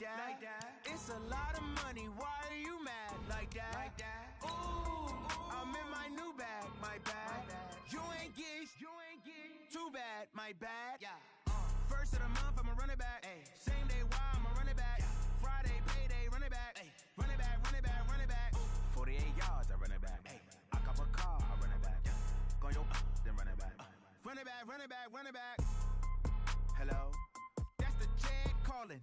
that. It's a lot of money, why are you mad like that? Ooh, I'm in my new bag, my bad. You ain't get too bad, my bad. First of the month, I'ma run it back. Same day, why I'ma run it back. Friday, payday, run it back. Run it back, run it back, run it back. 48 yards, I run it back. I cop a car, I run it back. Go your then run it back. Run it back, run it back, run it back. Hello? That's the check calling.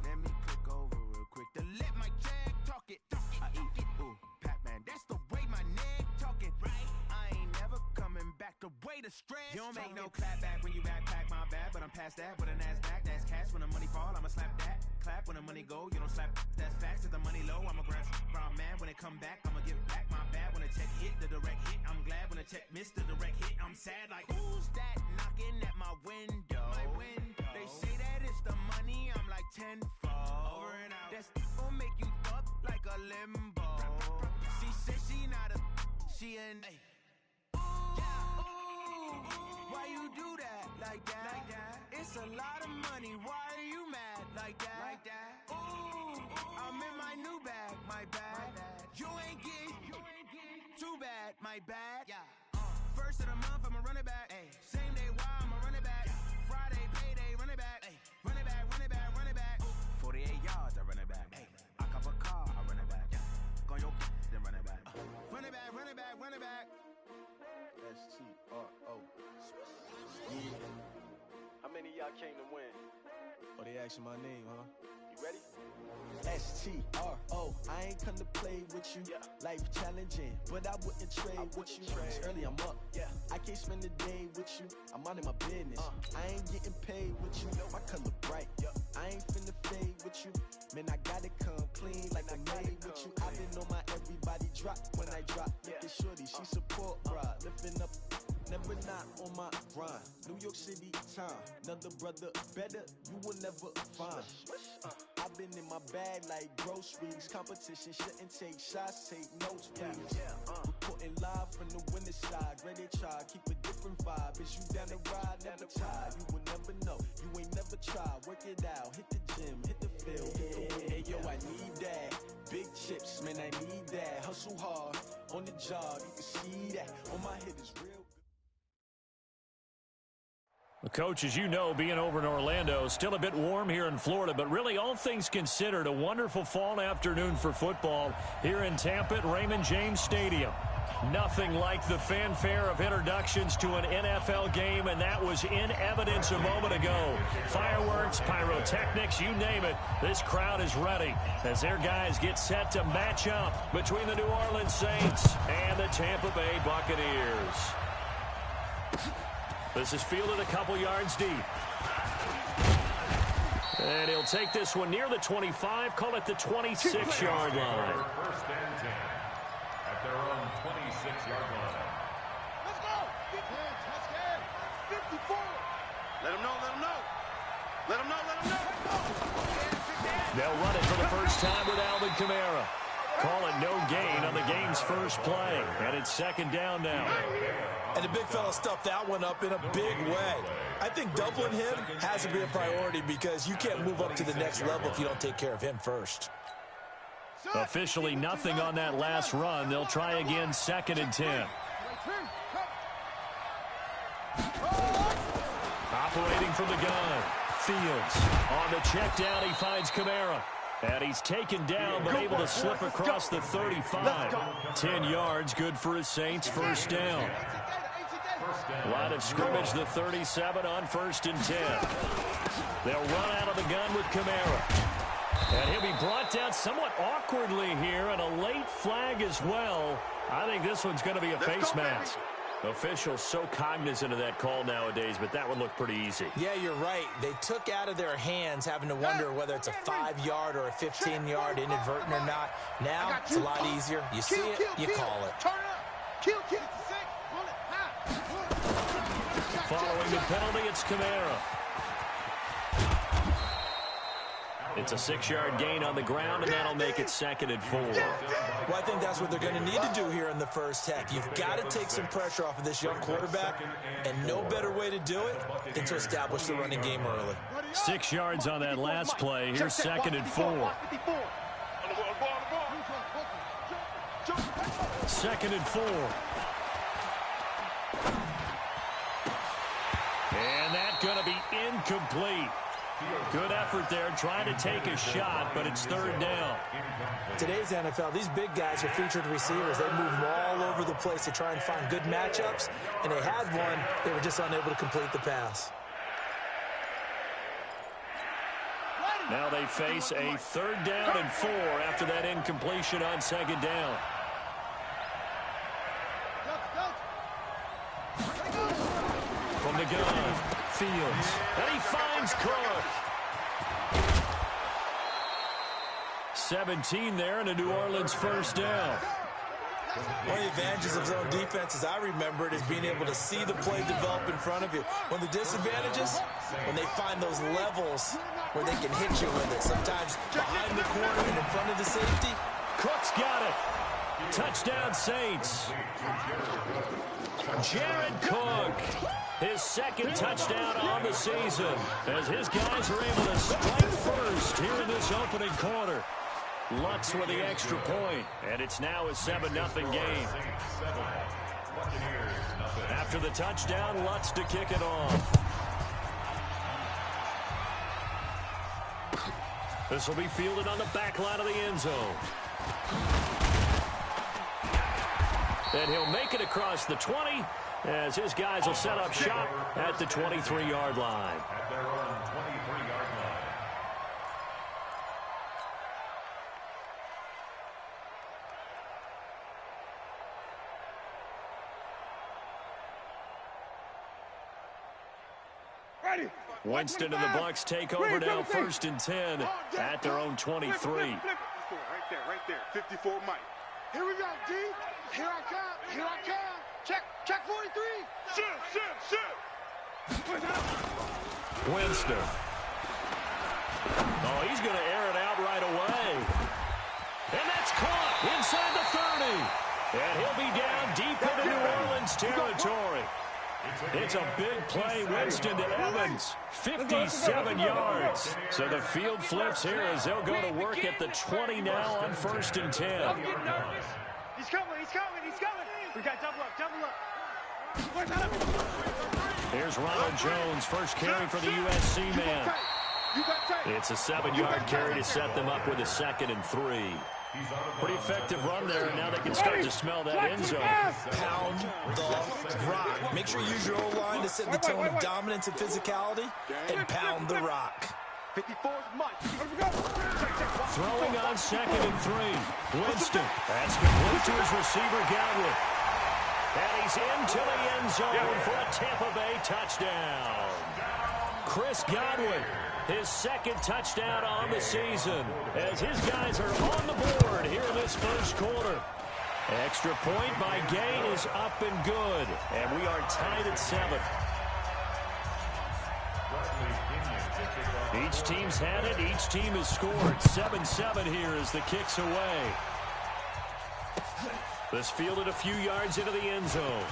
Let me click over real quick to let my check talk it. I eat it, ooh, Pac-Man. That's the way my neck talking. Right? I ain't never coming back the way the stress. You don't make no clap back when you backpack my bad, but I'm past that with a NASDAQ. That's cash when the money fall, I'ma slap that. Clap when the money go, you don't slap. That's facts. If the money low, I'ma grab. Brown man when it come back, I'ma give back my bad when the check hit the direct hit. I'm glad when the check missed the direct hit. I'm sad like who's that knocking at my window? My window. They say that it's the money, I'm like tenfold. Over and out. That's gon' make you up like a limbo. She said she not a, she an. Why you do that like that? It's a lot of money, why are you mad like that? Ooh, I'm in my new bag, my bad. You ain't get too bad, my bad. First of the month, I'ma run it back. Same day, why I'ma run it back. Friday, payday, run it back. Run it back, run it back, run it back. 48 yards, I run it back. I cop a car, I run it back. Go your then run it back. Run it back, run it back, run it back. S-T-R-O. Yeah. How many of y'all came to win? Oh, they asking my name, huh? You ready? S-T-R-O. I ain't come to play with you. Life challenging, but I wouldn't trade with you. It's early, I'm up. I can't spend the day with you. I'm out of my business. I ain't getting paid with you. My color bright. I ain't finna fade with you. Man, I gotta come clean like I made with you. I been on my everybody drop when I drop. Look at shorty, she support, bruh. Lifting up. Never not on my grind. New York City time. Another brother better, you will never find. I've been in my bag like groceries. Competition shouldn't take shots, take notes, please. Reporting live from the winter side. Ready to try, keep a different vibe. Is you down the ride, never tired. You will never know, you ain't never tried. Work it out, hit the gym, hit the field. Hey yo, I need that. Big chips, man, I need that. Hustle hard, on the job, you can see that. On my head is real. Well, Coach, as you know, being over in Orlando, still a bit warm here in Florida, but really all things considered, a wonderful fall afternoon for football here in Tampa at Raymond James Stadium. Nothing like the fanfare of introductions to an NFL game, and that was in evidence a moment ago. Fireworks, pyrotechnics, you name it. This crowd is ready as their guys get set to match up between the New Orleans Saints and the Tampa Bay Buccaneers. This is fielded a couple yards deep. And he'll take this one near the 25, call it the 26-yard line. First and 10 at their own 26-yard line. Let's go! 54! Let them know, let them know. Let them know, let them know. They'll run it for the first time with Alvin Kamara. Call it no gain on the game's first play. And it's second down now. And the big fella stuffed that one up in a big way. I think doubling him has to be a priority because you can't move up to the next level if you don't take care of him first. Officially nothing on that last run. They'll try again, second and 10. Operating from the gun. Fields on the check down. He finds Kamara. And he's taken down, but able to slip across the 35. 10 yards, good for his Saints, first down. Line of scrimmage, the 37 on first and 10. They'll run out of the gun with Kamara. And he'll be brought down somewhat awkwardly here, and a late flag as well. I think this one's going to be a face mask. Officials so cognizant of that call nowadays, but that would look pretty easy. Yeah, you're right. They took out of their hands having to wonder whether it's a 5-yard or a 15-yard inadvertent or not. Now, it's a lot easier. You see it, you call it. Following the penalty, it's Kamara. It's a 6-yard gain on the ground, and that'll make it 2nd and 4. Well, I think that's what they're going to need to do here in the first half. You've got to take some pressure off of this young quarterback, and no better way to do it than to establish the running game early. 6 yards on that last play. Here's 2nd and 4. 2nd and 4. And that's going to be incomplete. Good effort there, trying to take a shot, but it's 3rd down. Today's NFL, these big guys are featured receivers. They move them all over the place to try and find good matchups, and they had one. They were just unable to complete the pass. Now they face a 3rd down and 4 after that incompletion on 2nd down. From the gun, Fields, and he finds Cook. 17 there, and a New Orleans 1st down. One of the advantages of zone defense, as I remember it, is being able to see the play develop in front of you. One of the disadvantages, when they find those levels where they can hit you with it. Sometimes behind the corner and in front of the safety. Cook's got it. Touchdown, Saints. Jared Cook, his 2nd touchdown on the season, as his guys are able to strike first here in this opening quarter. Lutz with the extra point, and it's now a 7-0 game. After the touchdown, Lutz to kick it off. This will be fielded on the back line of the end zone. And he'll make it across the 20 as his guys will set up shop at the 23-yard line. At their own 23-yard line. Winston and the Bucs take over now, 1st and 10 at their own 23. Right there. 54 Mike. Here we go, D. Here I come. Check 43. Shoot. Winston. Oh, he's going to air it out right away. And that's caught inside the 30. And he'll be down deep into New Orleans territory. It's a big play, Winston to Evans, 57 yards. So the field flips here as they'll go to work at the 20 now on 1st and 10. He's coming. We got double up. Here's Ronald Jones, first carry for the USC man. It's a 7-yard carry to set them up with a 2nd and 3. Pretty effective run there, and now they can start to smell that end zone. Pound the rock. Make sure you use your O-line to set the tone of dominance and physicality, and pound the rock. 54's Mike. Throwing on 2nd and 3. Winston. That's complete to his receiver, Godwin. And he's into the end zone for a Tampa Bay touchdown. Chris Godwin, his 2nd touchdown on the season, as his guys are on the board here in this 1st quarter. Extra point by Gain is up and good, and we are tied at 7. Each team's had it. Each team has scored. 7-7 here as the kick's away. This fielded a few yards into the end zone.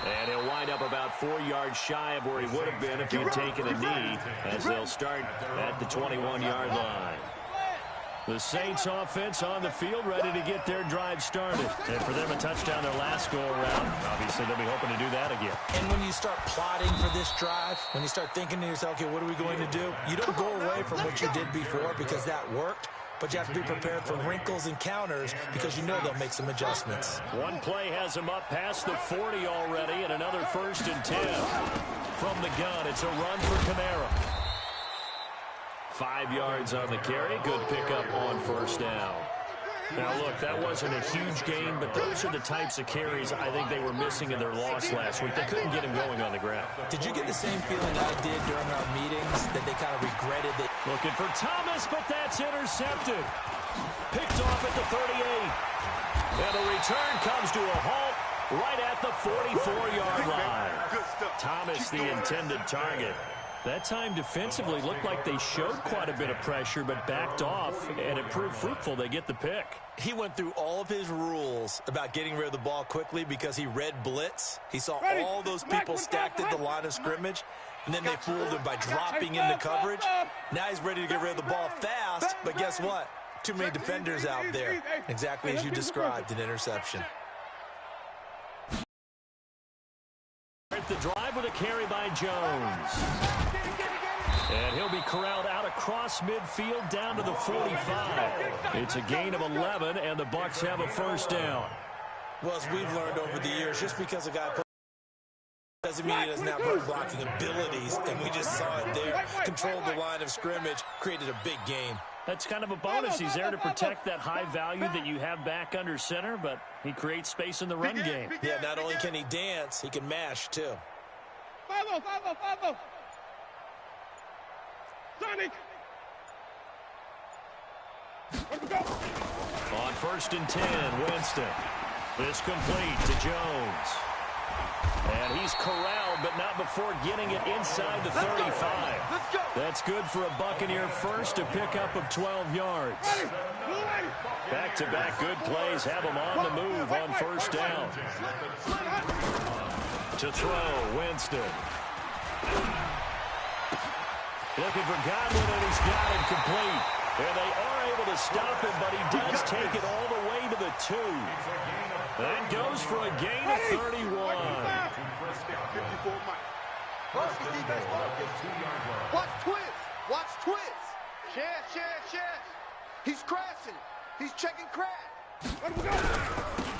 And he'll wind up about 4 yards shy of where he would have been if he had taken a knee, as they'll start at the 21-yard line. The Saints offense on the field, ready to get their drive started. And for them, a touchdown their last go-around. Obviously, they'll be hoping to do that again. And when you start plotting for this drive, when you start thinking to yourself, okay, what are we going to do? You don't go away from what you did before because that worked. But you have to be prepared for wrinkles and counters because you know they'll make some adjustments. One play has him up past the 40 already, and another 1st and 10. From the gun, it's a run for Kamara. 5 yards on the carry. Good pickup on 1st down. Now, look, that wasn't a huge gain, but those are the types of carries I think they were missing in their loss last week. They couldn't get him going on the ground. Did you get the same feeling I did during our meetings, that they kind of regretted that? Looking for Thomas, but that's intercepted. Picked off at the 38. And the return comes to a halt right at the 44-yard line. Thomas, the intended target. That time defensively looked like they showed quite a bit of pressure but backed off, and it proved fruitful. They get the pick. He went through all of his rules about getting rid of the ball quickly because he read blitz. He saw all those people stacked at the line of scrimmage, and then they fooled him by dropping into coverage. Now he's ready to get rid of the ball fast, but guess what? Too many defenders out there. Exactly as you described, an interception. The drive with a carry by Jones. And he'll be corralled out across midfield down to the 45. It's a gain of 11, and the Bucs have a first down. Well, as we've learned over the years, just because a guy doesn't mean he doesn't have run blocking abilities, and we just saw it there. Controlled the line of scrimmage, created a big gain. That's kind of a bonus. He's there to protect that high value that you have back under center, but he creates space in the run game. Yeah, not only can he dance, he can mash, too. Sonic! On 1st and 10, Winston. This complete to Jones. And he's corralled, but not before getting it inside the 35. That's good for a Buccaneer first, a pickup of 12 yards. Back-to-back good plays have him on the move on 1st down. To throw, Winston. Looking for Godwin, and he's got it complete. And they are able to stop him, but he does take it all the way to the 2. That goes for a gain of 31. Watch twist. Watch twist. Chance. He's crashing. He's checking crash.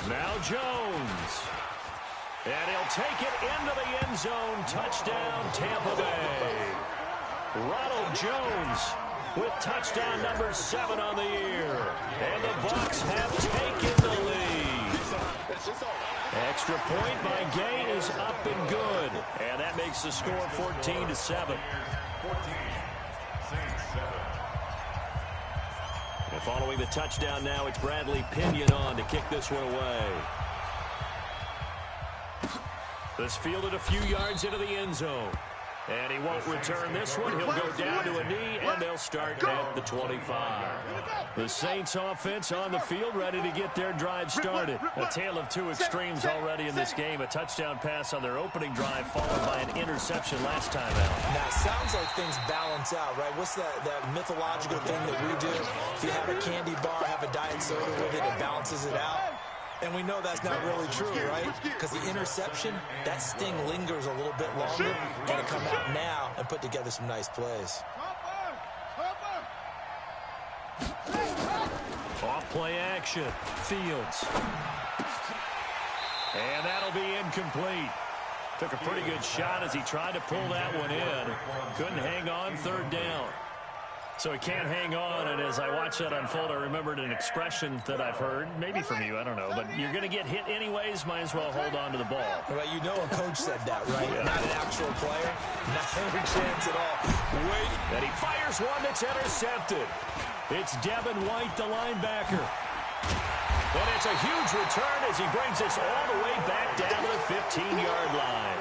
Now Jones. And he'll take it into the end zone. Touchdown, Tampa Bay. Ronald Jones with touchdown number 7 on the year. And the Bucs have taken the lead. Extra point by Gay is up and good. And that makes the score 14-7. And following the touchdown now, it's Bradley Pinion on to kick this one away. This fielded a few yards into the end zone. And he won't return this one. He'll go down to a knee, and they'll start at the 25. The Saints offense on the field, ready to get their drive started. A tale of two extremes already in this game. A touchdown pass on their opening drive, followed by an interception last time out. Now, it sounds like things balance out, right? What's that mythological thing that we do? If you have a candy bar, have a diet soda with it, it balances it out. And we know that's not really true, right? Because the interception, that sting lingers a little bit longer. Got to come out now and put together some nice plays. Off play action. Fields. And that'll be incomplete. Took a pretty good shot as he tried to pull that one in. Couldn't hang on, 3rd down. So he can't hang on, and as I watch that unfold, I remembered an expression that I've heard, maybe from you, I don't know, but you're going to get hit anyways, might as well hold on to the ball. Well, you know a coach said that, right? Yeah. Not an actual player. Not every chance at all. Wait. And he fires one that's intercepted. It's Devin White, the linebacker. And it's a huge return as he brings us all the way back down to the 15-yard line.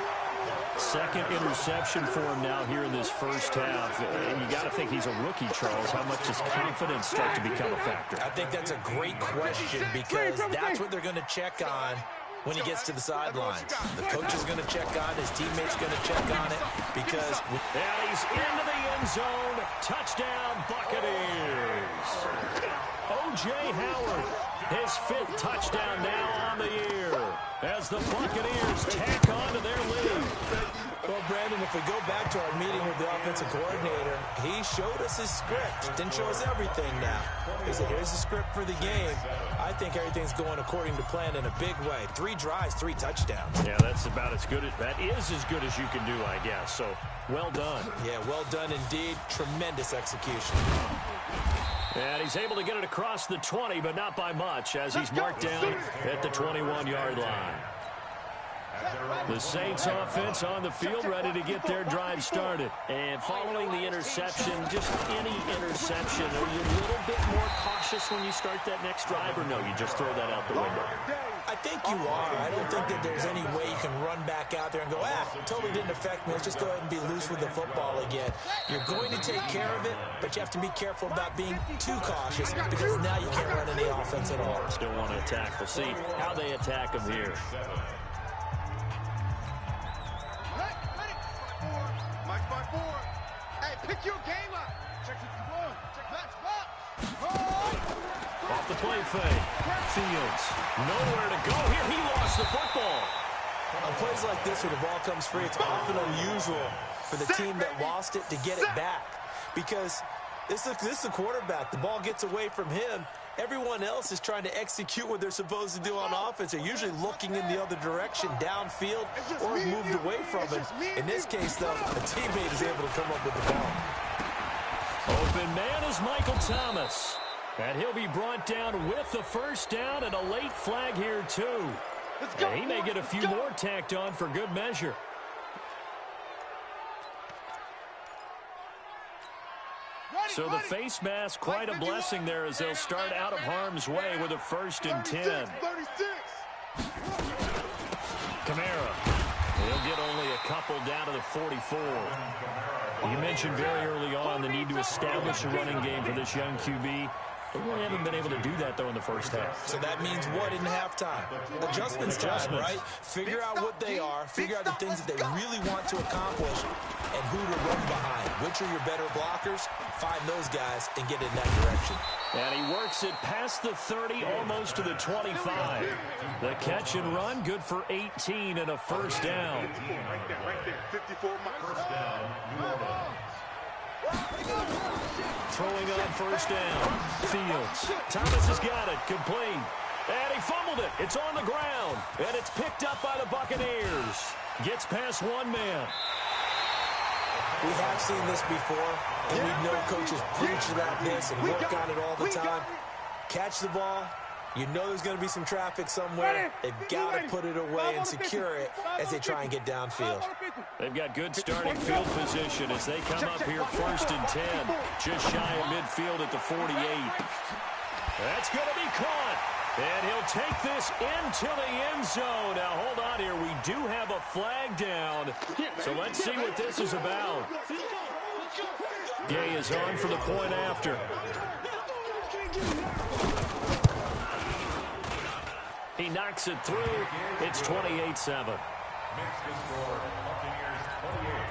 Second interception for him now here in this first half. And you got to think he's a rookie, Charles. How much does confidence start to become a factor? I think that's a great question because that's what they're going to check on when he gets to the sidelines. The coach is going to check on, his teammates going to check on it because... And he's into the end zone. Touchdown, Buccaneers. O.J. Howard, his 5th touchdown now on the year as the Buccaneers tack on to their lead. Well, Brandon, if we go back to our meeting with the offensive coordinator, he showed us his script. Didn't show us everything now. He said, here's the script for the game. I think everything's going according to plan in a big way. 3 drives, 3 touchdowns. Yeah, that's about as good. That is as good as you can do, I guess. So, well done. Yeah, well done indeed. Tremendous execution. And he's able to get it across the 20, but not by much, as he's marked down at the 21-yard line. The Saints offense on the field, ready to get their drive started. And following the interception, just any interception, are you a little bit more cautious when you start that next drive, or no, you just throw that out the window? I think you are. I don't think that there's any way you can run back out there and go, it totally didn't affect me. Let's just go ahead and be loose with the football again. You're going to take care of it, but you have to be careful about being too cautious because now you can't run any offense at all. Still want to attack. We'll see how they attack them here. Mike 5-4. Hey, pick your game up. Check the ball. Check that spot. Off the play fake. Fields. Nowhere to go here. He lost the football. On plays like this where the ball comes free, it's often unusual for the team that lost it to get it back. Because this is the quarterback. The ball gets away from him. Everyone else is trying to execute what they're supposed to do on offense. They're usually looking in the other direction, downfield, or moved away from it. In this case, though, a teammate is able to come up with the ball. Open man is Michael Thomas. And he'll be brought down with the first down and a late flag here, too. And he may get a few more tacked on for good measure. So the face mask, quite a blessing there as they'll start out of harm's way with a 1st and 10. Kamara. He'll get only a couple down to the 44. You mentioned very early on the need to establish a running game for this young QB. They really haven't been able to do that, though, in the first half. So that means what in halftime? Adjustments time, right? Figure out what they are, figure out the things that they really want to accomplish, and who to run behind. Which are your better blockers? Find those guys and get in that direction. And he works it past the 30, almost to the 25. The catch and run, good for 18 and a first down. Right there, 54 miles. First down, New Orleans. Throwing on first down. Fields. Thomas has got it. Complete. And he fumbled it. It's on the ground. And it's picked up by the Buccaneers. Gets past one man. We have seen this before, and we know coaches preach about this and work on it all the time. Catch the ball. You know there's going to be some traffic somewhere. They've got to put it away and secure it as they try and get downfield. They've got good starting field position as they come up here 1st and 10. Just shy of midfield at the 48. That's going to be caught. And he'll take this into the end zone. Now, hold on here. We do have a flag down. So let's see what this is about. Gay is on for the point after. He knocks it through. It's 28-7. Next score, Buccaneers 28,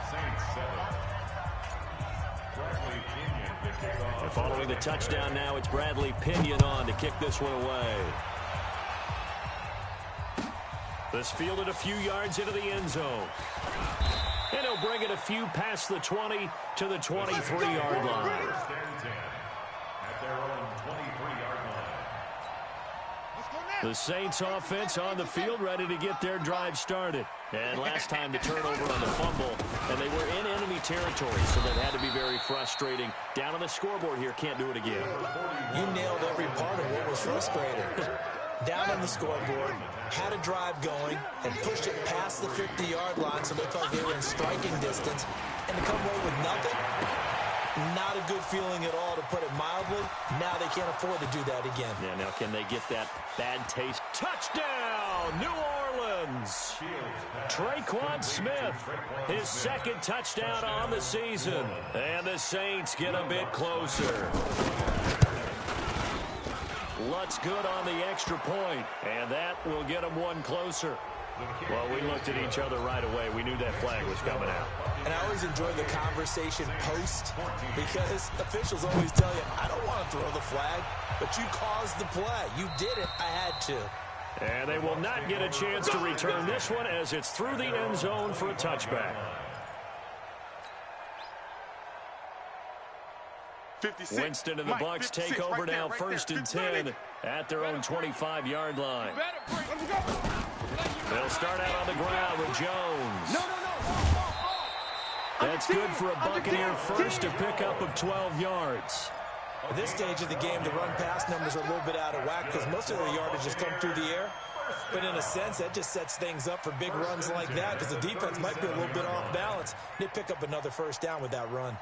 Saints 7. Bradley Pinion to kick off. And following the touchdown now, it's Bradley Pinion on to kick this one away. This fielded a few yards into the end zone. And he'll bring it a few past the 20 to the 23-yard line. First and 10 at their own 23-yard line. The Saints offense on the field, ready to get their drive started. And last time the turnover on the fumble, and they were in enemy territory, so that had to be very frustrating. Down on the scoreboard here, can't do it again. You nailed every part of what was frustrating. Down on the scoreboard, had a drive going, and pushed it past the 50-yard line so they felt they were in striking distance, and to come away with nothing, not a good feeling at all, to put it mildly. Now they can't afford to do that again. Yeah, now can they get that bad taste? Touchdown, New Orleans! Traquan Smith, his 2nd touchdown on the season. And the Saints get a bit closer. Lutz good on the extra point, and that will get them one closer. Well, we looked at each other right away. We knew that flag was coming out. And I always enjoy the conversation post, because officials always tell you, I don't want to throw the flag, but you caused the play. You did it. I had to. And they will not get a chance to return this one as it's through the end zone for a touchback. 56. Winston and the Bucs take over now, 1st and 10 at their own 25-yard line. They'll start out on the ground with Jones. That's good for a Buccaneer first, a pickup of 12 yards. At this stage of the game, the run-pass numbers are a little bit out of whack because most of their yardage has come through the air. But in a sense, that just sets things up for big runs like that because the defense might be a little bit off balance. They pick up another first down with that run.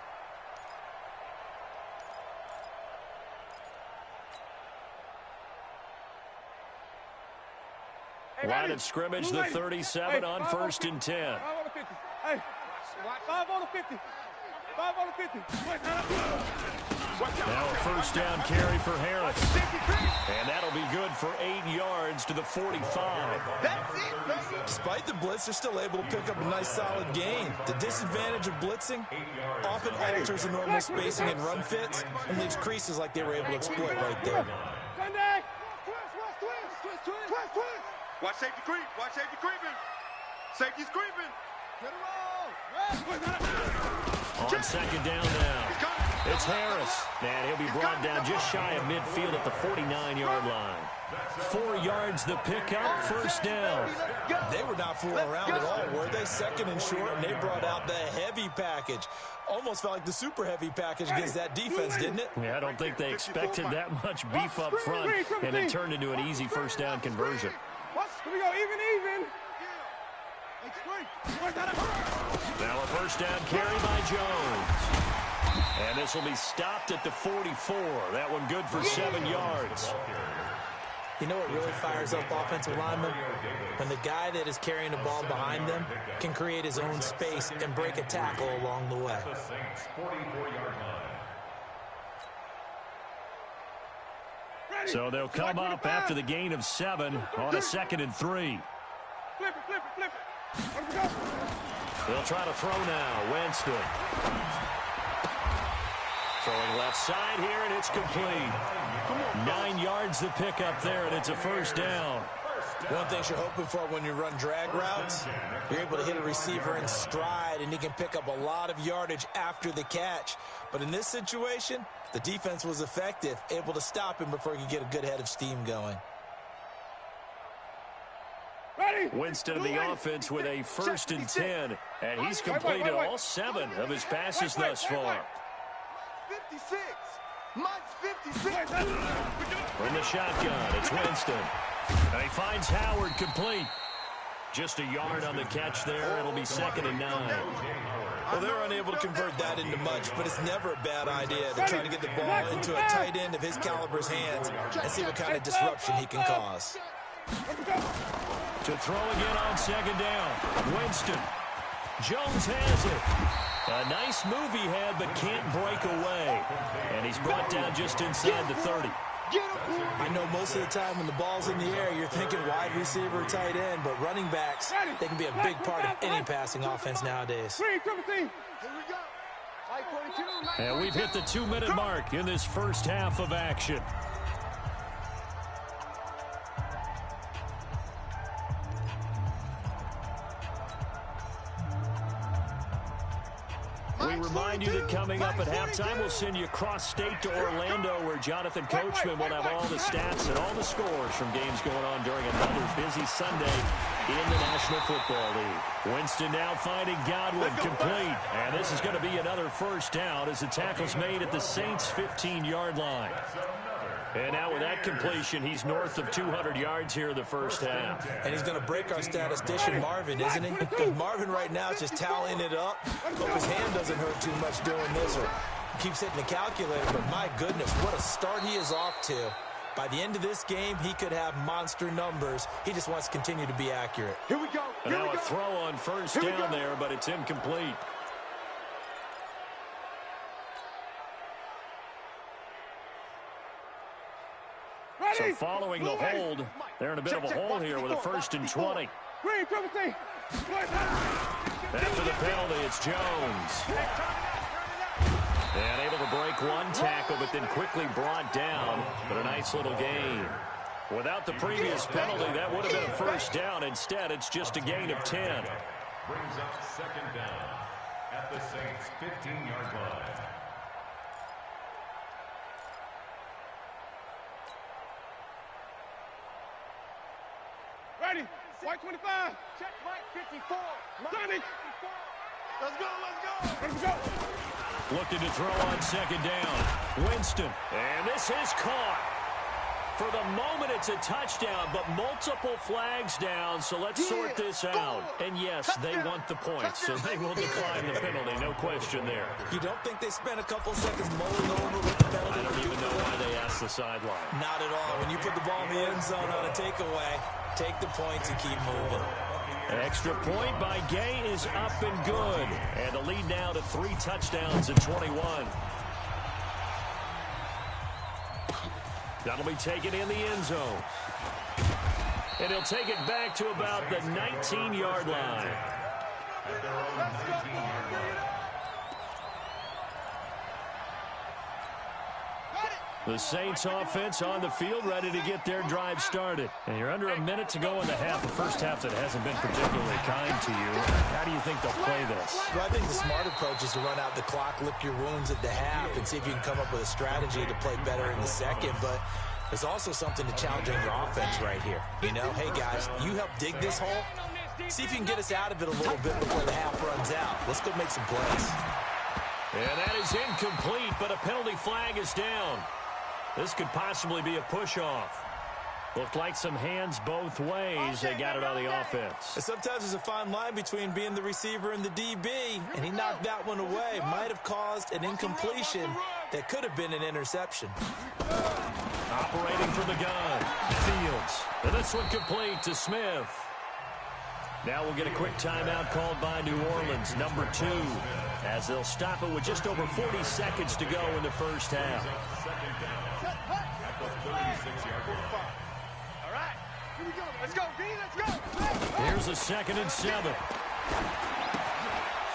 Line of scrimmage, the 37 on 1st and 10. 5 on the 50. Hey, 5 on the 50. 5 on the 50. Now a first down carry for Harris. And that'll be good for 8 yards to the 45. That's it, baby. Despite the blitz, they're still able to pick up a nice solid gain. The disadvantage of blitzing often alters the normal spacing and run fits and leaves creases like they were able to exploit right there. Sunday. Twist. Watch safety creep. Watch safety creeping. Safety's creeping. Get it all. On second down now. It's Harris. And he'll be brought down just shy of midfield at the 49-yard line. 4 yards the pickup, first down. They were not fooling around at all, were they? Second and short, and they brought out the heavy package. Almost felt like the super heavy package against that defense, didn't it? Yeah, I don't think they expected that much beef up front, and it turned into an easy first down conversion. Here we go, even. Now a first down carry by Jones. And this will be stopped at the 44. That one good for 7 yards. You know what really fires up offensive linemen? When the guy that is carrying the ball behind them can create his own space and break a tackle along the way. So they'll come up after the gain of 7 on a 2nd and 3. Flip it. They'll try to throw now. Winston. Throwing left side here, and it's complete. 9 yards the pickup there, and it's a first down. One thing you're hoping for when you run drag routes, you're able to hit a receiver in stride, and he can pick up a lot of yardage after the catch. But in this situation, the defense was effective, able to stop him before he could get a good head of steam going. Winston in the offense with a 1st and 10, and he's completed all 7 of his passes thus far. 56. Mine's 56. From the shotgun, it's Winston. And he finds Howard complete. Just a yard on the catch there. It'll be 2nd and 9. Well, they're unable to convert that into much, but it's never a bad idea to try to get the ball into a tight end of his caliber's hands and see what kind of disruption he can cause. To throw again on 2nd down. Winston. Jones has it. A nice move he had, but can't break away. And he's brought down just inside the 30. I know most of the time when the ball's in the air, you're thinking wide receiver, tight end, but running backs, they can be a big part of any passing offense nowadays. And we've hit the 2-minute mark in this first half of action. We remind you that coming up at halftime, we'll send you cross-state to Orlando, where Jonathan Coachman will have all the stats and all the scores from games going on during another busy Sunday in the National Football League. Winston now finding Godwin complete. And this is going to be another first down as the tackle's made at the Saints' 15-yard line. And now with that completion, he's north of 200 yards here in the first half. And he's going to break our statistician Marvin, isn't he? Because Marvin right now is just tallying it up. Hope his hand doesn't hurt too much doing this, or keeps hitting the calculator. But my goodness, what a start he is off to. By the end of this game, he could have monster numbers. He just wants to continue to be accurate. Here we go. And now a throw on first down there, but it's incomplete. So following the hold, they're in a bit of a hole here with a 1st and 20. After the penalty, it's Jones. And able to break one tackle, but then quickly brought down. But a nice little gain. Without the previous penalty, that would have been a first down. Instead, it's just a gain of 10. Brings up 2nd down at the Saints' 15-yard line. Ready. White 25. Check Mike 54. Sonny. Let's go. Let's go. Looking to throw on 2nd down. Winston. And this is caught. For the moment, it's a touchdown, but multiple flags down, so let's sort this out. And yes, they want the points, so they will decline the penalty, no question there. You don't think they spent a couple seconds mulling over what the penalty? I don't even know why they asked the sideline. Not at all. When you put the ball in the end zone on a takeaway, take the points and keep moving. An extra point by Gay is up and good. And the lead now to 3 touchdowns at 21. That'll be taken in the end zone. And he'll take it back to about the 19-yard line. At their own 19-yard line. The Saints offense on the field, ready to get their drive started. And you're under a minute to go in the half, the first half that hasn't been particularly kind to you. How do you think they'll play this? Well, I think the smart approach is to run out the clock, lick your wounds at the half, and see if you can come up with a strategy to play better in the second. But there's also something to challenging your offense right here. You know, hey, guys, you help dig this hole. See if you can get us out of it a little bit before the half runs out. Let's go make some plays. And that is incomplete, but a penalty flag is down. This could possibly be a push-off. Looked like some hands both ways. They got it on the offense. And sometimes there's a fine line between being the receiver and the DB, and he knocked that one away. Might have caused an incompletion that could have been an interception. Operating from the gun, Fields. And this one complete to Smith. Now we'll get a quick timeout called by New Orleans, number 2, as they'll stop it with just over 40 seconds to go in the first half. All right, here we go. Let's go, B, let's go. Here's a 2nd and 7.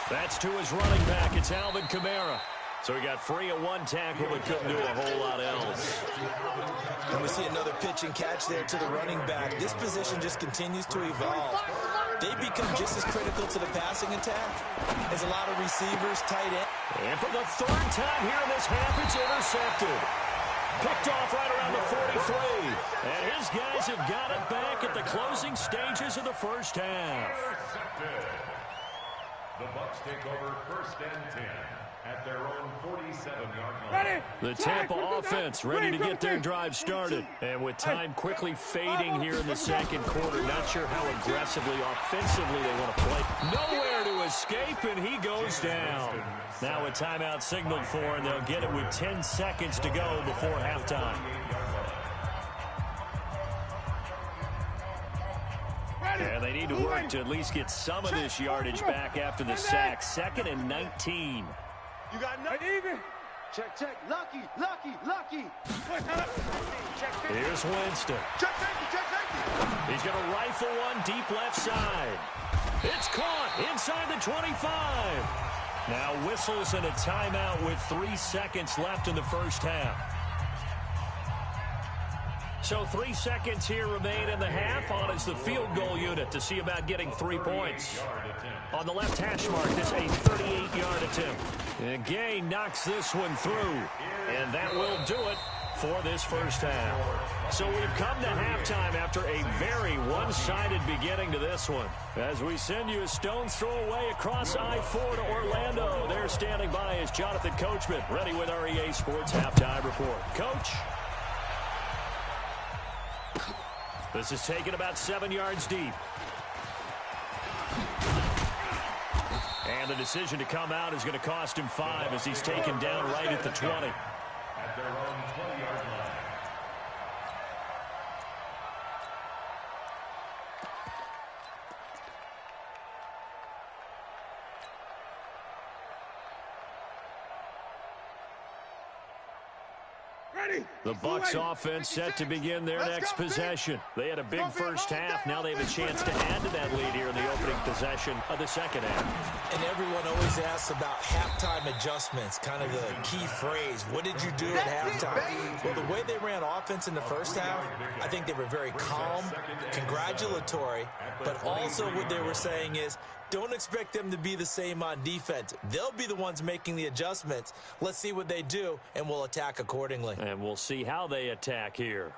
That's to his running back. It's Alvin Kamara. So he got free of one tackle, but couldn't do a whole lot else. And we see another pitch and catch there to the running back. This position just continues to evolve. They become just as critical to the passing attack as a lot of receivers, tight end. And for the 3rd time here in this half, it's intercepted. Picked off right around the 43. And his guys have got it back at the closing stages of the first half. The Bucs take over 1st and 10 at their own 47-yard line. The Tampa offense ready to get their drive started. And with time quickly fading here in the second quarter, not sure how aggressively, offensively they want to play. Nowhere to escape, and he goes down. Now a timeout signaled for, and they'll get it with 10 seconds to go before halftime. And they need to work to at least get some of this yardage back after the sack. 2nd and 19. You got nothing. Even. Check, check. Lucky, lucky, lucky. Here's Winston. Check, check. He's going to rifle one deep left side. It's caught inside the 25. Now whistles and a timeout with 3 seconds left in the first half. So 3 seconds here remain in the half. On is the field goal unit to see about getting 3 points. On the left hash mark, this a 38-yard attempt. And Gay knocks this one through. And that will do it for this first half. So we've come to halftime after a very one-sided beginning to this one. As we send you a stone's throw away across I-4 to Orlando. There standing by is Jonathan Coachman, ready with our EA Sports Halftime Report. Coach? This is taken about 7 yards deep. And the decision to come out is going to cost him 5 as he's taken down right at the 20. At their own 20-yard line. The Bucs offense set to begin their next possession. They had a big first half. Now they have a chance to add to that lead here in the opening possession of the second half. And everyone always asks about halftime adjustments, kind of the key phrase. What did you do at halftime? Well, the way they ran offense in the first half, I think they were very calm, congratulatory, but also what they were saying is, don't expect them to be the same on defense. They'll be the ones making the adjustments. Let's see what they do, and we'll attack accordingly. And we'll see how they attack here.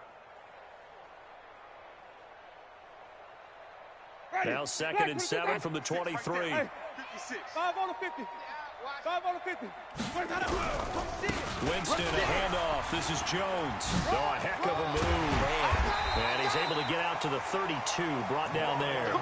Now 2nd and 7 from the 23. 56. 5 on the 50. 5 on the 50. Winston, a handoff. This is Jones. Oh, a heck of a move. And he's able to get out to the 32, brought down there.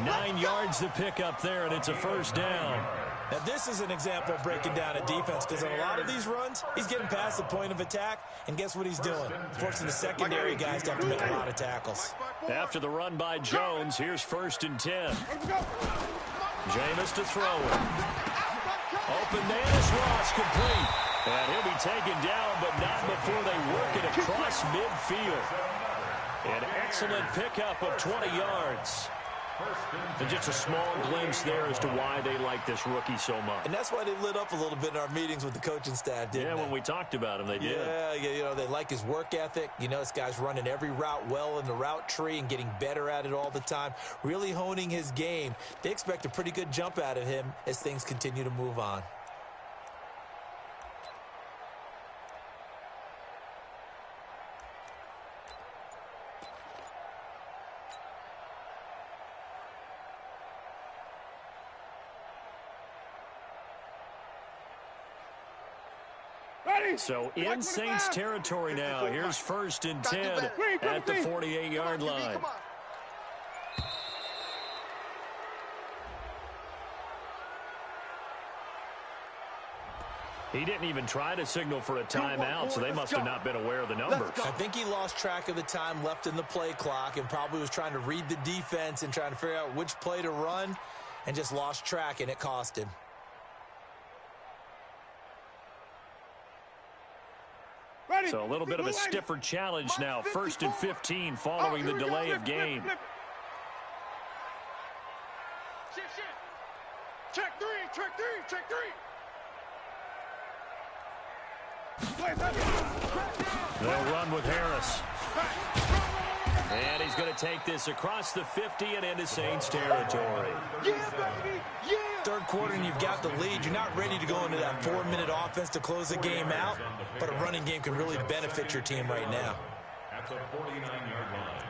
9 yards to pick up there, and it's a first down. Now, this is an example of breaking down a defense, because on a lot of these runs, he's getting past the point of attack, and guess what he's doing? Forcing the secondary guys to have to make a lot of tackles. After the run by Jones, here's 1st and 10. Jameis to throw it. Open man is Ross, complete. And he'll be taken down, but not before they work it across midfield. An excellent pickup of 20 yards. And just a small glimpse there as to why they like this rookie so much. And that's why they lit up a little bit in our meetings with the coaching staff, didn't they? Yeah, when we talked about him, they did. Yeah, you know, they like his work ethic. You know, this guy's running every route well in the route tree and getting better at it all the time, really honing his game. They expect a pretty good jump out of him as things continue to move on. So in Saints territory now. Here's 1st and 10 at the 48-yard line. He didn't even try to signal for a timeout, so they must have not been aware of the numbers. I think he lost track of the time left in the play clock and probably was trying to read the defense and trying to figure out which play to run and just lost track, and it cost him. So a little bit of a stiffer challenge now. 1st and 15 following the delay of game. Check three. They'll run with Harris. And he's going to take this across the 50 and into Saints territory. Yeah, baby. Yeah. Third quarter and you've got the lead. You're not ready to go into that 4-minute offense to close the game out, but a running game can really benefit your team right now. At the 49-yard line.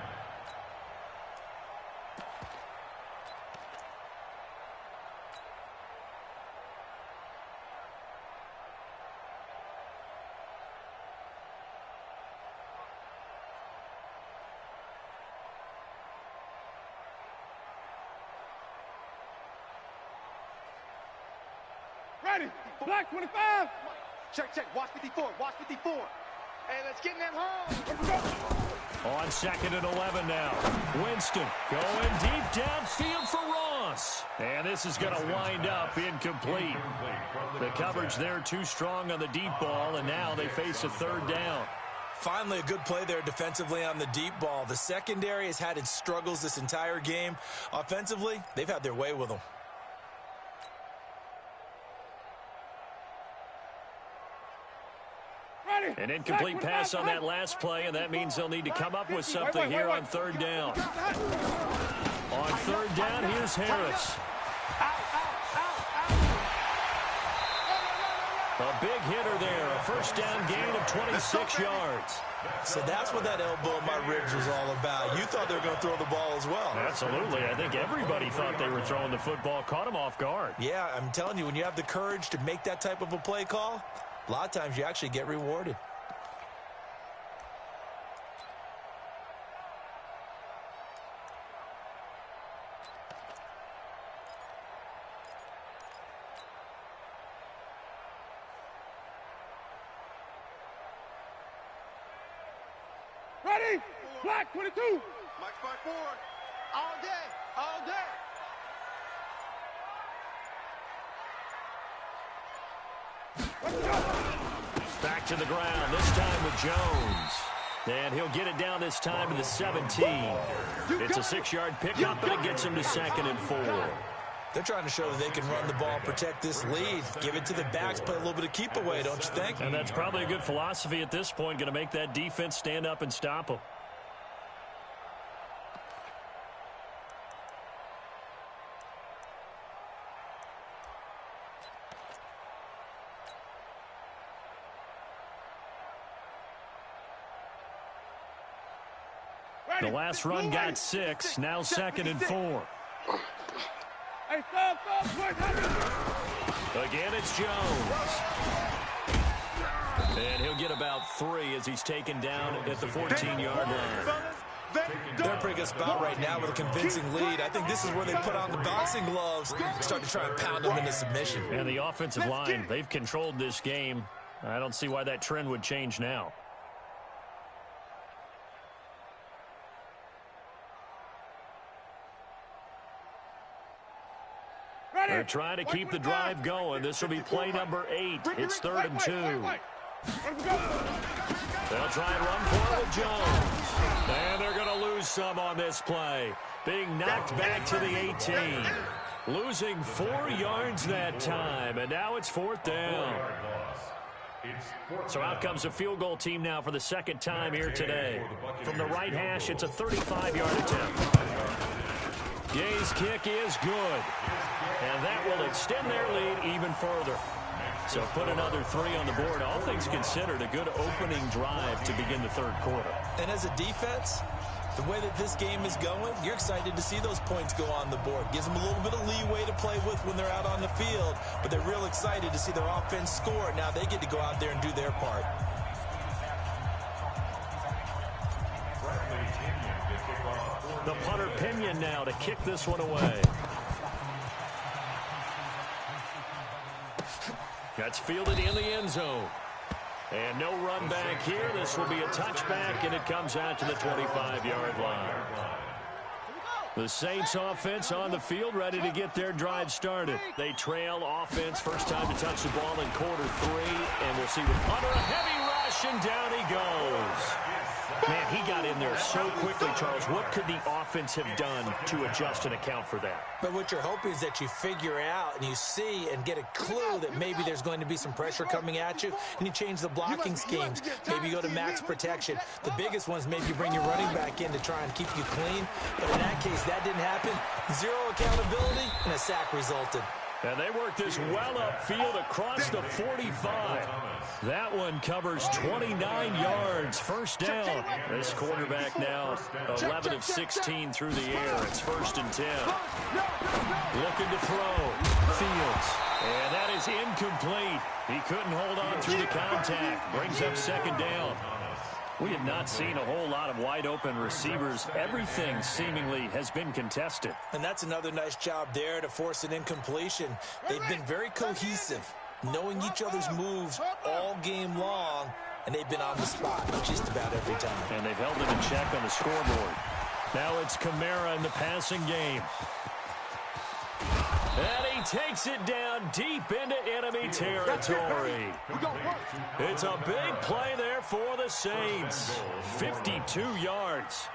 Ready. Black 25. Check. Watch 54. Hey, let's get in that hole. On 2nd and 11 now. Winston going deep downfield for Ross. And this is going to wind up incomplete. The coverage there too strong on the deep ball, and now they face a 3rd down. Finally, a good play there defensively on the deep ball. The secondary has had its struggles this entire game. Offensively, they've had their way with them. An incomplete pass on that last play, and that means they'll need to come up with something here on 3rd down. On 3rd down, here's Harris. A big hitter there, a 1st down gain of 26 yards. So that's what that elbow in my ribs was all about. You thought they were going to throw the ball as well. Absolutely. I think everybody thought they were throwing the football, caught him off guard. Yeah, I'm telling you, when you have the courage to make that type of a play call, a lot of times you actually get rewarded. Ready. Black 22. Mike's by 4. All day. Back to the ground, this time with Jones. And he'll get it down this time to the 17. It's a 6-yard pickup, and it gets him to 2nd and 4. They're trying to show that they can run the ball, protect this lead, give it to the backs, play a little bit of keep away, don't you think? And that's probably a good philosophy at this point, going to make that defense stand up and stop them. The last run got 6, now 2nd and 4. Again, it's Jones. And he'll get about 3 as he's taken down at the 14-yard line. They're in a pretty good spot right now with a convincing lead. I think this is where they put on the boxing gloves and start to try and pound them into submission. And the offensive line, they've controlled this game. I don't see why that trend would change now. They're trying to keep the drive going. This will be play number 8. It's 3rd and 2. They'll try and run for it with Jones. And they're going to lose some on this play. Being knocked back to the 18. Losing 4 yards that time. And now it's 4th down. So out comes a field goal team now for the 2nd time here today. From the right hash, it's a 35-yard attempt. Gay's kick is good. And that will extend their lead even further. So put another 3 on the board. All things considered, a good opening drive to begin the 3rd quarter. And as a defense, the way that this game is going, you're excited to see those points go on the board. Gives them a little bit of leeway to play with when they're out on the field. But they're real excited to see their offense score. Now they get to go out there and do their part. The punter Pinion now to kick this one away. That's fielded in the end zone. And no run back here. This will be a touchback, and it comes out to the 25-yard line. The Saints offense on the field, ready to get their drive started. They trail offense, first time to touch the ball in quarter 3. And we'll see with punter, a heavy rush, and down he goes. Man, he got in there so quickly, Charles. What could the offense have done to adjust and account for that? But what you're hoping is that you figure out and you see and get a clue that maybe there's going to be some pressure coming at you, and you change the blocking schemes. Maybe you go to max protection. The biggest ones, maybe you bring your running back in to try and keep you clean. But in that case, that didn't happen. 0 accountability, and a sack resulted. And they work this well upfield across the 45. That one covers 29 yards. First down. This quarterback now 11 of 16 through the air. It's 1st and 10. Looking to throw. Fields. And that is incomplete. He couldn't hold on through the contact. Brings up 2nd down. We have not seen a whole lot of wide-open receivers. Everything seemingly has been contested. And that's another nice job there to force an incompletion. They've been very cohesive, knowing each other's moves all game long, and they've been on the spot just about every time. And they've held them in check on the scoreboard. Now it's Kamara in the passing game. And he takes it down deep into enemy territory. It's a big play there for the Saints. 52 yards.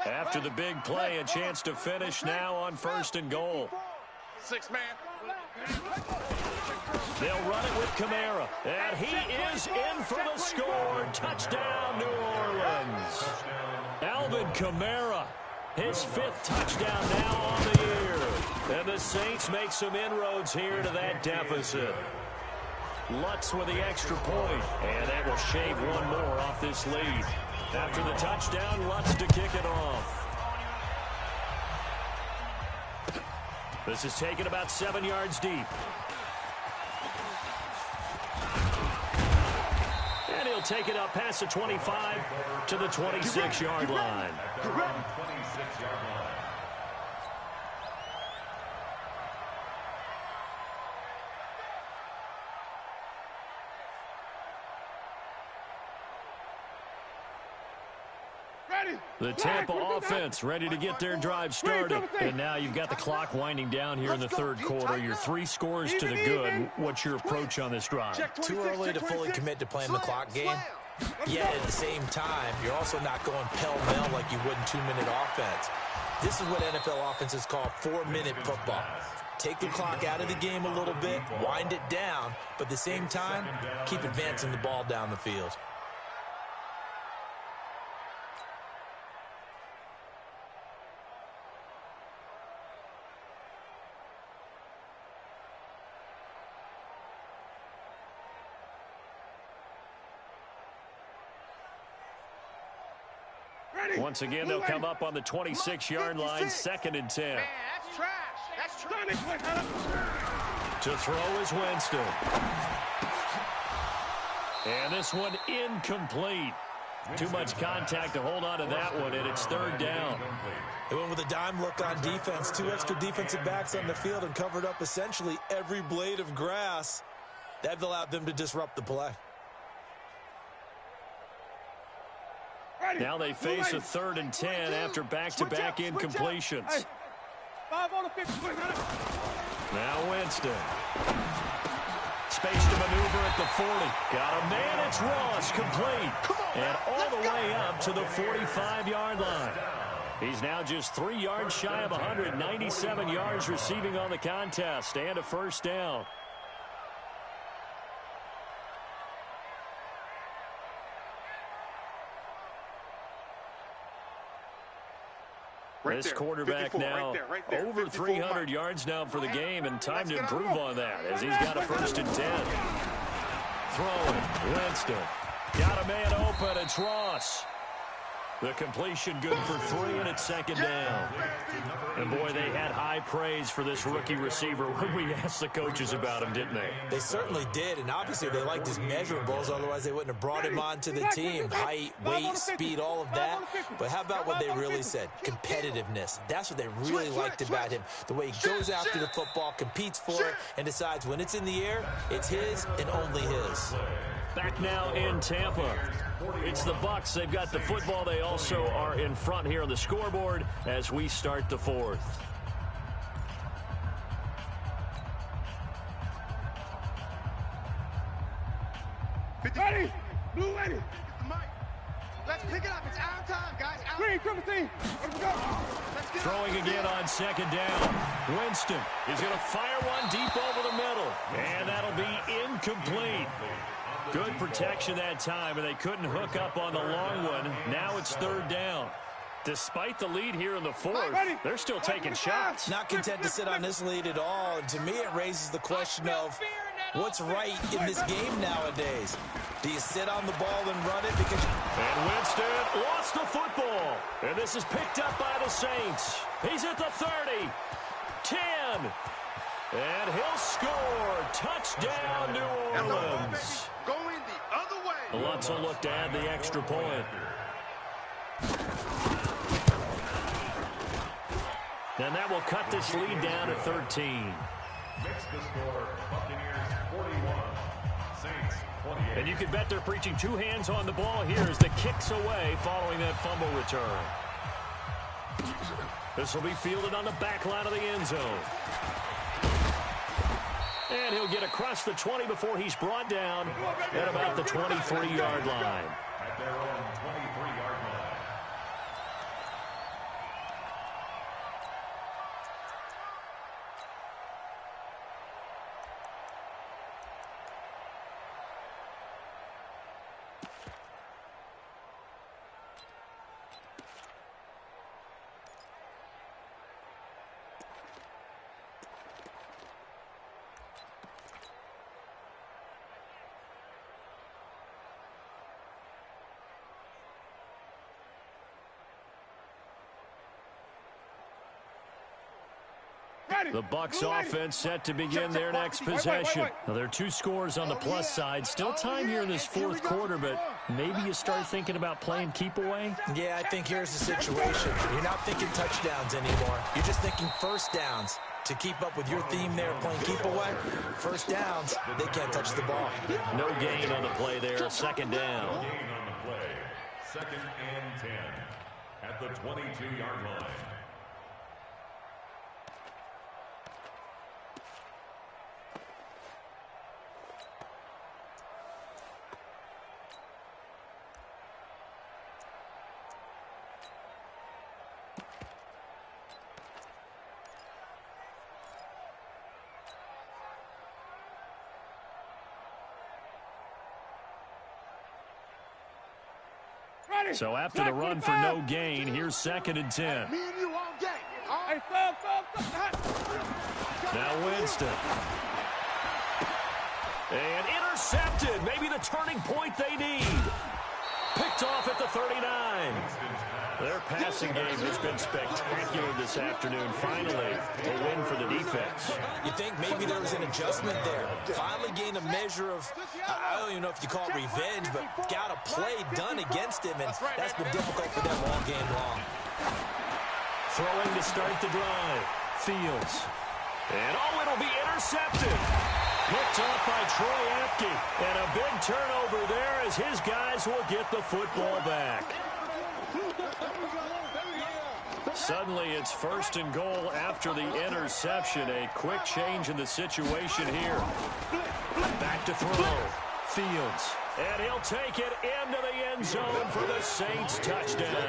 After the big play, a chance to finish now on 1st and goal. 6-man. They'll run it with Kamara. And he is in for the score. Touchdown, New Orleans. Alvin Kamara. His 5th touchdown now on the year. And the Saints make some inroads here to that deficit. Lutz with the extra point. And that will shave one more off this lead. After the touchdown, Lutz to kick it off. This is taken about 7 yards deep. And he'll take it up past the 25 to the 26-yard line. The Tampa offense ready to get their drive started. And now you've got the clock winding down here in the 3rd quarter. Your 3 scores to the good. What's your approach on this drive? Too early to fully commit to playing the clock game. Yet at the same time, you're also not going pell-mell like you would in 2-minute offense. This is what NFL offenses call 4-minute football. Take the clock out of the game a little bit, wind it down, but at the same time, keep advancing the ball down the field. Once again, they'll come up on the 26-yard line, 2nd and 10. Man, that's trash. That's true. To throw is Winston. And this one incomplete. Too much contact to hold on to that one, and it's third down. They went with a dime look on defense. 2 extra defensive backs on the field and covered up essentially every blade of grass. That allowed them to disrupt the play. Now they face a 3rd and 10 after back-to-back incompletions. Now Winston. Space to maneuver at the 40. Got a man, it's Ross, complete. And all the way up to the 45-yard line. He's now just 3 yards shy of 197 yards receiving on the contest and a first down. This quarterback now over 300 yards now for the game, and time to improve on that as he's got a 1st and 10. Throwing, Winston. Got a man open, it's Ross. The completion good for 3, and it's 2nd down. And boy, they had high praise for this rookie receiver when we asked the coaches about him, didn't they? They certainly did, and obviously they liked his measurables, otherwise they wouldn't have brought him onto the team. Height, weight, speed, all of that. But how about what they really said? Competitiveness. That's what they really liked about him. The way he goes after the football, competes for it, and decides when it's in the air, it's his and only his. Back now in Tampa. It's the Bucs. They've got the football. They also are in front here on the scoreboard as we start the 4th. Ready? Blue ready. Get the mic. Let's pick it up. It's our time, guys. Green, triple team. Let's go. Let's get Throwing again on 2nd down. Winston is going to fire one deep over the middle. And that'll be incomplete. Good protection that time, and they couldn't hook up on the long one. Now it's 3rd down. Despite the lead here in the 4th, they're still taking shots. Not content to sit on this lead at all. And to me, it raises the question of what's right in this game nowadays. Do you sit on the ball and run it? And Winston lost the football. And this is picked up by the Saints. He's at the 30. 10. And he'll score. Touchdown, New Orleans. Going the other way. Lutz will look to add the extra point. And that will cut this lead down to 13. Makes the score Buccaneers 41, Saints 28. And you can bet they're preaching 2 hands on the ball here as the kick's away following that fumble return. This will be fielded on the back line of the end zone. And he'll get across the 20 before he's brought down at about the 23-yard line. At their own 23-yard line. The Bucs offense set to begin their next possession. Now, there are 2 scores on the plus side. Still time here in this 4th quarter, but maybe you start thinking about playing keep away? Yeah, I think here's the situation. You're not thinking touchdowns anymore. You're just thinking first downs. To keep up with your theme there, playing keep away, first downs, they can't touch the ball. No gain on the play there, 2nd down. Gain on the play, 2nd and 10 at the 22-yard line. So after the run for no gain, here's 2nd and 10. Me and you all day. Now Winston. And intercepted. Maybe the turning point they need. Picked off at the 39. Their passing game has been spectacular this afternoon. Finally, a win for the defense. You think maybe there was an adjustment there. Finally gained a measure of, I don't even know if you call it revenge, but got a play done against him, and that's been difficult for them all game long. Throwing to start the drive. Fields. And it'll be intercepted. Picked up by Troy Apke. And a big turnover there as his guys will get the football back. Suddenly it's 1st and goal after the interception. A quick change in the situation here. Back to throw. Fields. And he'll take it into the end zone for the Saints touchdown.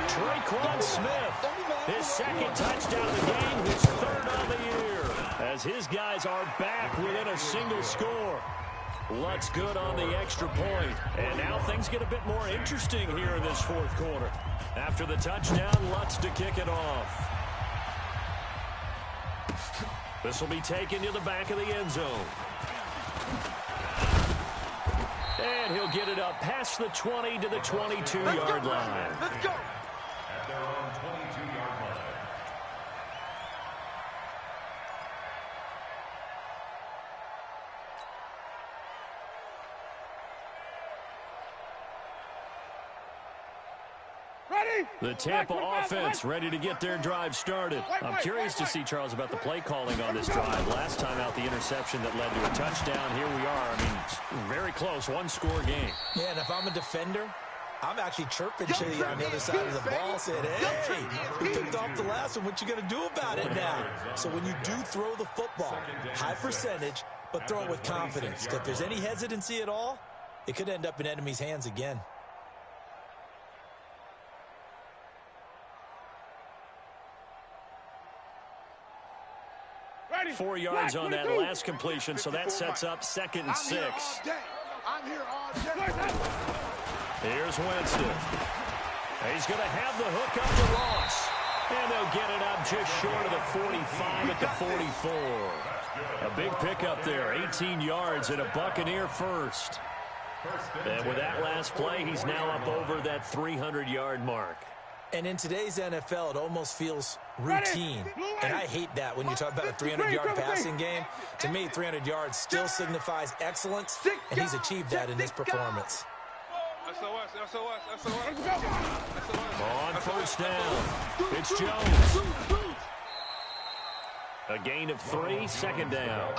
Traquan Smith, his 2nd touchdown of the game, his 3rd on the year. As his guys are back within a single score. Lutz good on the extra point. And now things get a bit more interesting here in this 4th quarter. After the touchdown, Lutz to kick it off. This will be taken to the back of the end zone. And he'll get it up past the 20 to the 22-yard line. Let's go. At their own 22-yard line. The Tampa offense ready to get their drive started. I'm curious to see, Charles, about the play calling on this drive. Last time out, the interception that led to a touchdown. Here we are. I mean, very close, 1-score game. Yeah, and if I'm a defender, I'm actually chirping to you on the other side of the ball, saying, hey, we picked off the last one. What you going to do about it now? So when you do throw the football, high percentage, but throw it with confidence. Because if there's any hesitancy at all, it could end up in enemy's hands again. Ready. 4 yards on that last completion, so that sets up 2nd and 6. I'm here all day. Here's Winston. He's going to have the hook up to Ross. And they'll get it up just short of the 45 at the 44. A big pickup there, 18 yards and a Buccaneer first. And with that last play, he's now up over that 300-yard mark. And in today's NFL, it almost feels routine. And I hate that when you talk about a 300-yard passing game. To me, 300 yards still signifies excellence, and he's achieved that in this performance. On 1st down, it's Jones. A gain of 3, 2nd down.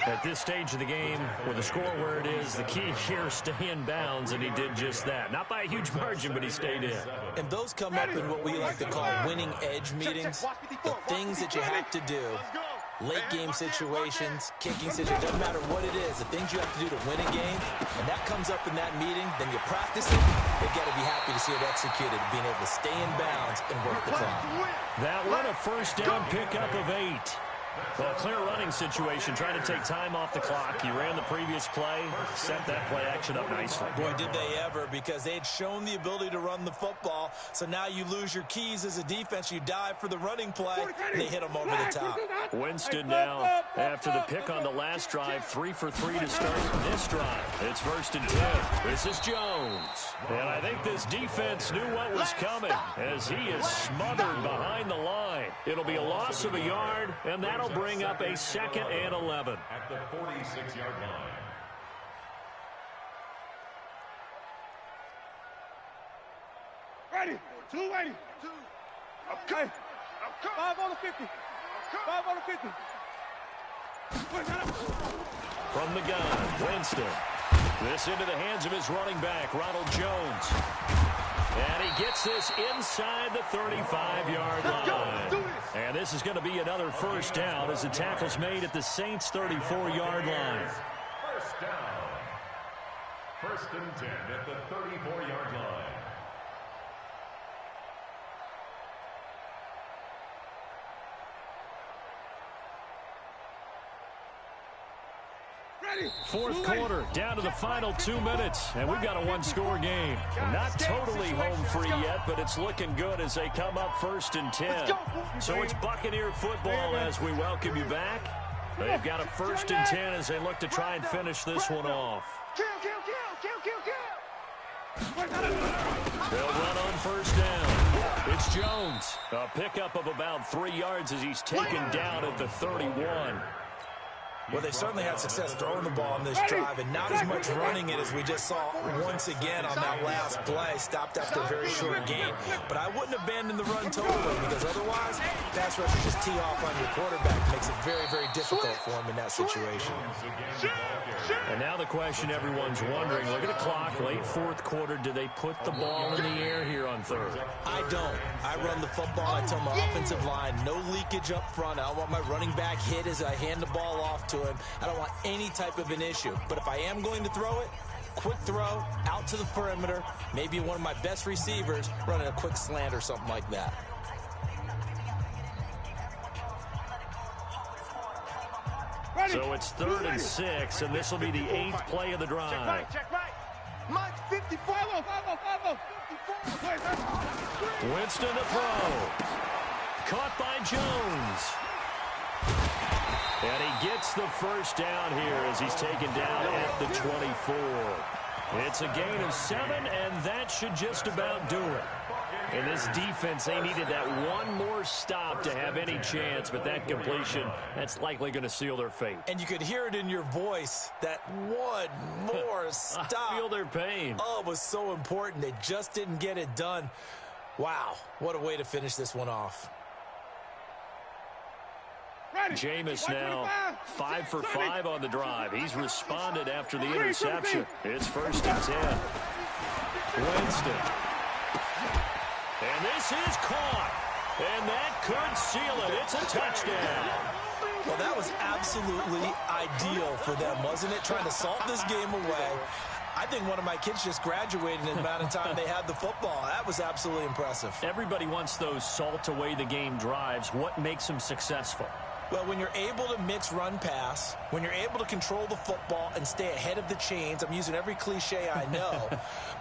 At this stage of the game, with the score where it is, the key here, stay in bounds, and he did just that. Not by a huge margin, but he stayed in. And those come up in what we like to call winning edge meetings. The things that you have to do, late game situations, kicking situations, doesn't matter what it is, the things you have to do to win a game, and that comes up in that meeting, then you practice it, you've got to be happy to see it executed, being able to stay in bounds and work the clock. That one a 1st down pickup of 8. Well, clear running situation, trying to take time off the clock. He ran the previous play, set that play action up nicely. Boy, did they ever, because they had shown the ability to run the football. So now you lose your keys as a defense. You dive for the running play, and they hit them over the top. Winston now, after the pick on the last drive, 3 for 3 to start this drive. It's 1st and 10. This is Jones. And I think this defense knew what was coming as he is smothered behind the line. It'll be a loss of a yard, and that'll bring up a 2nd and 11. At the 46-yard line. Ready. 280. Okay. 5 on the 50. 5 on the 50. From the gun, Winston. This into the hands of his running back, Ronald Jones. And he gets this inside the 35-yard line. And this is going to be another 1st down as the tackle's made at the Saints' 34-yard line. 1st down. 1st and 10 at the 34-yard line. Fourth quarter, down to the final 2 minutes, and we've got a 1-score game. Not totally home free yet, but it's looking good as they come up 1st and 10. So it's Buccaneer football as we welcome you back. They've got a 1st and 10 as they look to try and finish this one off. They'll run on first down. It's Jones. A pickup of about 3 yards as he's taken down at the 31. Well, they've certainly had success throwing the ball on this drive, and not as much running it as we just saw once again on that last play. Stopped after a very short gain. But I wouldn't abandon the run totally, because otherwise, pass rushers just tee off on your quarterback. Makes it very, very difficult for him in that situation. And now the question everyone's wondering, look at the clock, late fourth quarter, do they put the ball in the air here on third? I don't. I run the football. I tell my offensive line, no leakage up front. I don't want my running back hit as I hand the ball off to him. I don't want any type of an issue. But if I am going to throw it, quick throw, out to the perimeter, maybe one of my best receivers running a quick slant or something like that. So it's 3rd and 6, and this will be the 8th play of the drive. Check right. Mike, 54. Winston to throw. Caught by Jones. And he gets the first down here as he's taken down at the 24. It's a gain of 7, and that should just about do it. And this defense, they needed that one more stop to have any chance, but that completion, that's likely going to seal their fate. And you could hear it in your voice, that one more stop. I feel their pain. Oh, it was so important. They just didn't get it done. Wow, what a way to finish this one off. Jameis now 5 for 5 on the drive. He's responded after the interception. It's 1st and 10. Winston. And this is caught. And that could seal it. It's a touchdown. Well, that was absolutely ideal for them, wasn't it? Trying to salt this game away. I think one of my kids just graduated in the amount of time they had the football. That was absolutely impressive. Everybody wants those salt away the game drives. What makes them successful? Well, when you're able to mix run-pass, when you're able to control the football and stay ahead of the chains, I'm using every cliche I know,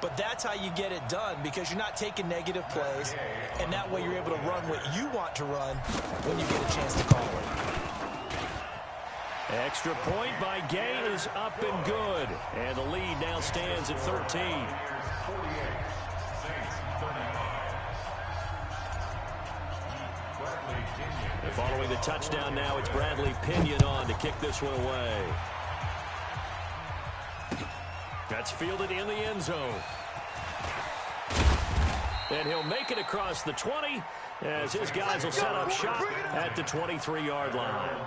but that's how you get it done, because you're not taking negative plays, and that way you're able to run what you want to run when you get a chance to call it. Extra point by Gay is up and good, and the lead now stands at 13. Following the touchdown now, it's Bradley Pinion on to kick this one away. That's fielded in the end zone. And he'll make it across the 20 as his guys will set up shop at the 23-yard line.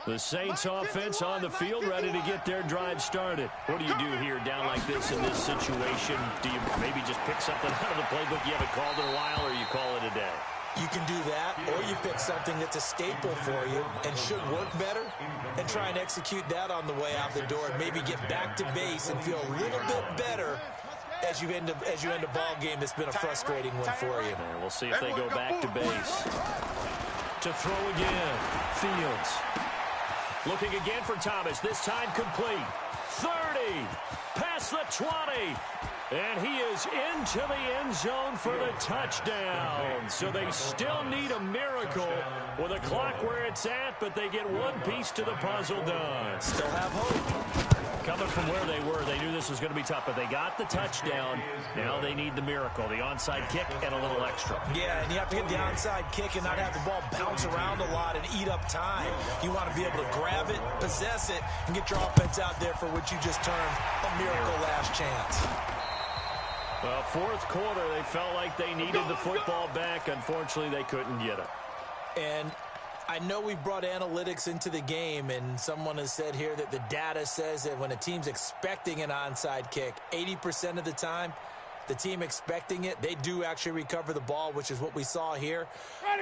The Saints offense on the field, ready to get their drive started. What do you do here down like this in this situation? Do you maybe just pick something out of the playbook you haven't called in a while, or you call it a day? You can do that, or you pick something that's a staple for you and should work better and try and execute that on the way out the door and maybe get back to base and feel a little bit better as you end a ball game that's been a frustrating one for you. And we'll see if they go back to base. To throw again, Fields. Looking again for Thomas, this time complete. 30, past the 20, and he is into the end zone for the touchdown. So they still need a miracle with a clock where it's at, but they get one piece to the puzzle done. Still have hope. Coming from where they were, they knew this was going to be tough, but they got the touchdown. Now they need the miracle, the onside kick and a little extra. Yeah, and you have to get the onside kick and not have the ball bounce around a lot and eat up time. You want to be able to grab it, possess it, and get your offense out there for what you just termed a miracle last chance. Well, fourth quarter, they felt like they needed the football back. Unfortunately, they couldn't get it. And I know we brought analytics into the game, and someone has said here that the data says that when a team's expecting an onside kick, 80% of the time, the team expecting it, they do actually recover the ball, which is what we saw here.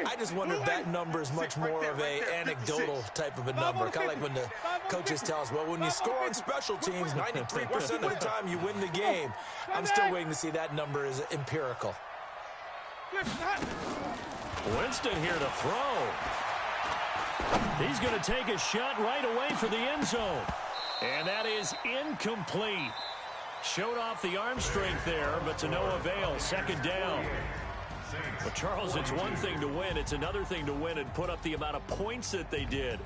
I just wonder if that number is much more of a anecdotal type of a number, kind of like when the coaches tell us, well, when you score on special teams, 93% of the time you win the game. I'm still waiting to see that number is empirical. Winston here to throw. He's going to take a shot right away for the end zone. And that is incomplete. Showed off the arm strength there, but to no avail. Second down. But, Charles, it's one thing to win. It's another thing to win and put up the amount of points that they did.